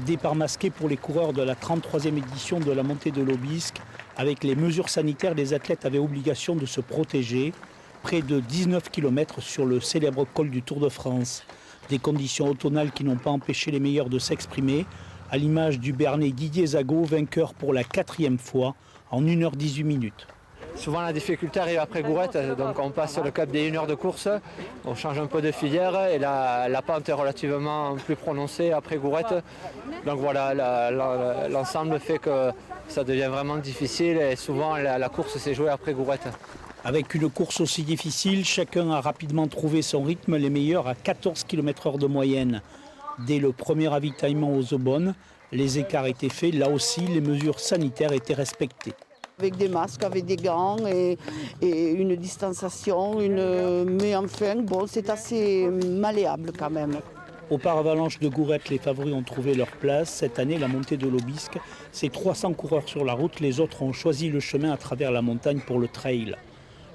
Départ masqué pour les coureurs de la 33e édition de la montée de l'Aubisque. Avec les mesures sanitaires, les athlètes avaient obligation de se protéger. Près de 19 km sur le célèbre col du Tour de France. Des conditions automnales qui n'ont pas empêché les meilleurs de s'exprimer, à l'image du Béarnais Didier Zago, vainqueur pour la 4e fois en 1h18 minutes. Souvent la difficulté arrive après Gourette, donc on passe sur le cap des 1 heure de course, on change un peu de filière et la pente est relativement plus prononcée après Gourette. Donc voilà, l'ensemble fait que ça devient vraiment difficile et souvent la course s'est jouée après Gourette. Avec une course aussi difficile, chacun a rapidement trouvé son rythme, les meilleurs à 14 km/h de moyenne. Dès le premier ravitaillement aux Aubonnes, les écarts étaient faits, là aussi les mesures sanitaires étaient respectées. Avec des masques, avec des gants et une distanciation, mais enfin, bon, c'est assez malléable quand même. Au Paravalanche de Gourette, les favoris ont trouvé leur place. Cette année, la montée de l'Aubisque, c'est 300 coureurs sur la route. Les autres ont choisi le chemin à travers la montagne pour le trail.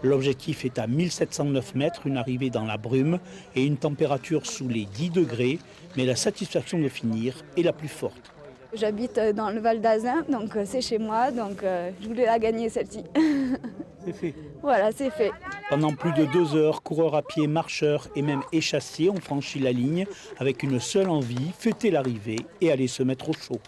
L'objectif est à 1709 mètres, une arrivée dans la brume et une température sous les 10 degrés. Mais la satisfaction de finir est la plus forte. J'habite dans le Val d'Azun, donc c'est chez moi, donc je voulais la gagner celle-ci. C'est fait. Voilà, c'est fait. Pendant plus de 2 heures, coureurs à pied, marcheurs et même échassiers ont franchi la ligne avec une seule envie, fêter l'arrivée et aller se mettre au chaud.